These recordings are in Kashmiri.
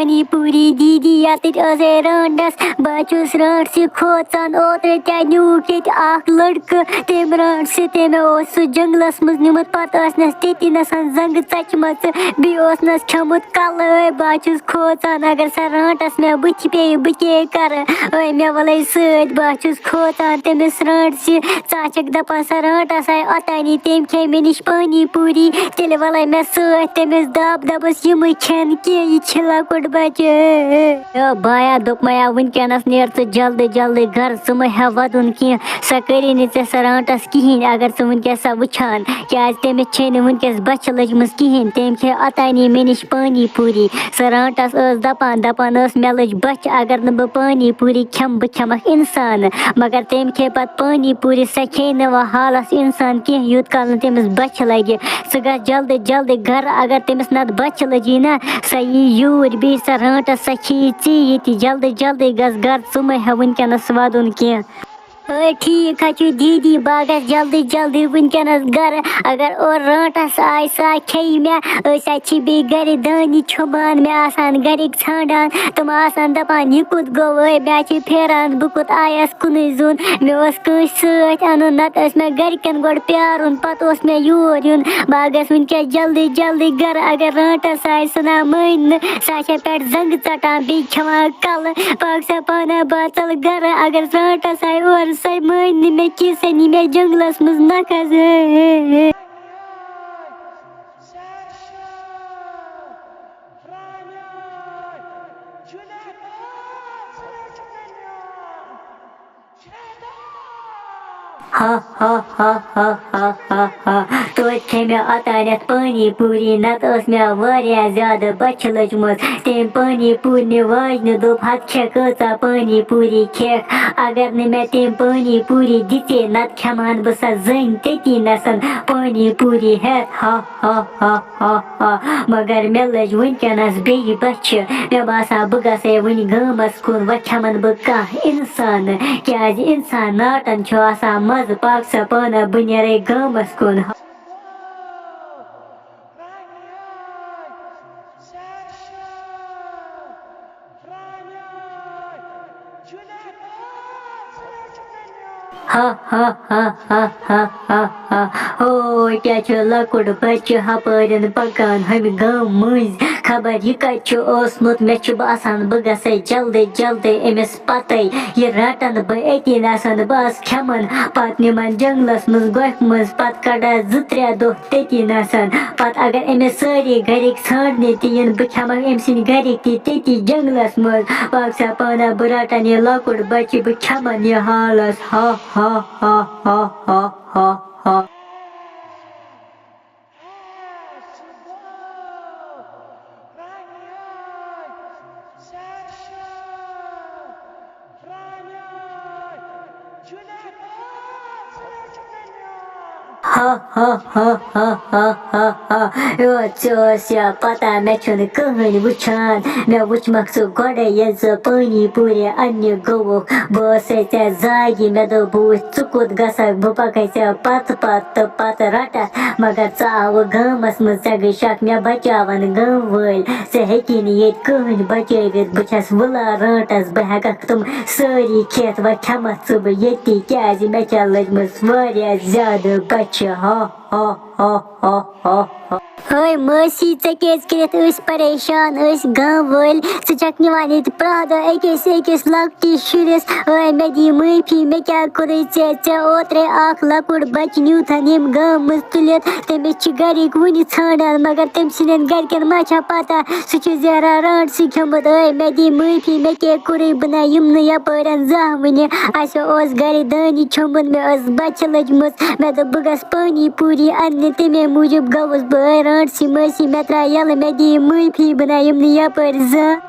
pani puri didi yatit aze randas bachus rand se khotan otre tanu kit ak ladka tem rand se tem os junglas muz nimut pat asnas tetinas zang chachmat bi osnas khamut kalay bachus khotan agar sarantas me buch pe buke kar oi me valai sait bachus khotan temis rand se chachak dapa sarantas ai atani tem ke menish pani puri tele valai me sait temis dab dabas yum khen ke ichla kod bache baya dopmaya winkenas ner se jaldi jaldi घर सुम वदन कह सह करी नी सरांटस कहें अगर सह वनकस वुचान क्या तमिस वनकस बच लजम कहें तम खे अतानी मे नश पानी पूरी सरांटस दपान दपान मे लज बच अगर न बह पानी पूरी खम बह खमक इंसान मगर तम खे पत पानी पूरी सह खे न वह हालस इंसान कह यूत काल तमिस बच लगे सह ग जल्दी जल्दी घर अगर तमिस नत बच लगी ना सह यी यूर बी सरांटस सह खी ची जल्दी जल्दी गस घर सुम वनकस वदन कह ठीक है दीदी बागस जल्दी जल्दी वनकस घर अगर और राटस आय सा खे मे बे गर दानी छुबान मे आसान गरिक छाड़ान तुम आसान दपान यह कुत गो मे फेरान बह कुत आयस कुन जुन मे सत अन नत मे गरिकन गोड़ प्यारुन पत मे यूर यून बागस वनकस जल्दी जल्दी घर अगर राटस आय सना मन सा पे जंग चटान बे खवान कल पाक सा पाना बातल घर अगर राटस आय और सै मन मे किस मे जंगलस मज नखस तो मे अतानत पानी पूरी नत मे वारिया ज्यादा बच लजम तम पानी पूरी वाजन दोप हथ खे कचा पानी पूरी खेख अगर न मे तम पानी पूरी दिते नत खमान बह सा जन तती नसन पानी पूरी हेत मगर मे लज वनकस बे बच मे बासान बह गसे वन गामस कुन व खमन बह कह इंसान क्या इंसान नाटन मज पाक सा पाना बह नेरे गामस कुन क्या लकुड़ बच्चे हपारन पकान हम गाम मज खबर यह कत मे बासान बह गसे जल्दी जल्दी अमिस पत यह रटन बह अती नसन बह खमन पत निमन जंगलस मज गोफ मज पत कड़ा 2-3 दह तती नसन पत अगर अमिस सारी गरिक छाड़ने तीन बह खमक अम सिंद गरिक तती जंगलस मज पाक सा पाना बह रटन यह लकुड़ बच्चे बह खमन यह हालस पता मे कहन वुचान मे वुचमक सह गोड़े ये पानी पूरी अन्य गोवुक बह जागी मे दो बह कुत गसक बह पक पत पत तो पत रटक मगर आव गामस मज गई शक मे बचावन गाम वल से हेकी ये कहन बचवित बस वुला राटस बह हेकक तुम सारी खेत व खमत सुब ये क्या मे लजमस वारिया ज्यादा बच Hey, Mercy, it's परेशान गाँव वल सक निवान प्रादा अकिस लकटिस शुरस मे दी माफी मे क्या कोर ओत्रे लकुड़ बच न्यूथन यम गाँव मज तुलित तमिस गरिक वन छाड़ान मगर तम सिंदन गरिकन मा पता सह जरा राट सी खमुत मे दी माफी मे क्या कोर बना यम यपारन जह वन अस गर दानी छमुत मे बच लजम मे दोप बह गस पानी पूरी अन्न तमे मूजूब गवस बह राट सी मर्सी मे त्रा यल मे दी माफी बना यम यपर जह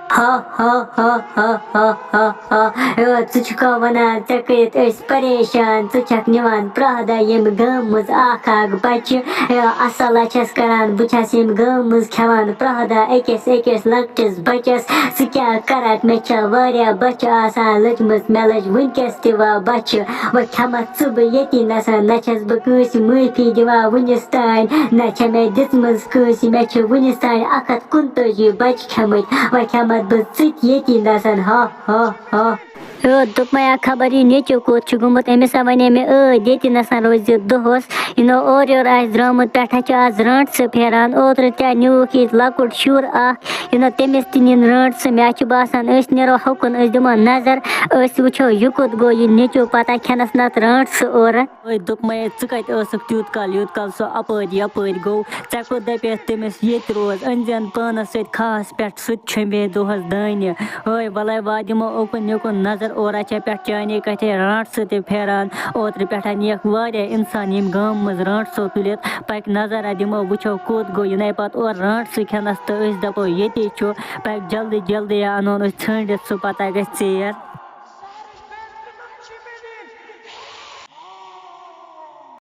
चुका वनान चकत परेशान चक निवान प्रादा यम गाम मज बच असल करान बस यम गाम मज खेवान प्रादा अकिस लकटिस बचस सह क्या करक मे वारिया बच आसान लजमत मे लज वनकस तवा बच व खमत सुब ये नसन न बह कंस माफी दिवान वनस तान न मे दितमज कंस मे वनस तान 139 बच खमत व खमत yeti nasan ha. Dukmaya khabari necho kot chugumut emisa vane me deti nasan roz dohos or as dramut petha cha az rant se pheran otre tya new ki lakud shur temis tinin rant se mach basan es nero hokun es dima nazar es wucho yukut go yin necho pata khanas nat rant se ora dukmaya tsukait asuk tut kal so apad go chako dape temis yet roz anjan pana set khas pet sut chembe dohos danya balai vadimo okun yokun nazar ora cha pet chane kate rant se te pheran otre petha nek ware insan yim gam maz rant so tulet pak nazar adimo wucho kod go yinai pat or rant se khanas to es dapo yeti cho pak jaldi anon us chhand su pata gach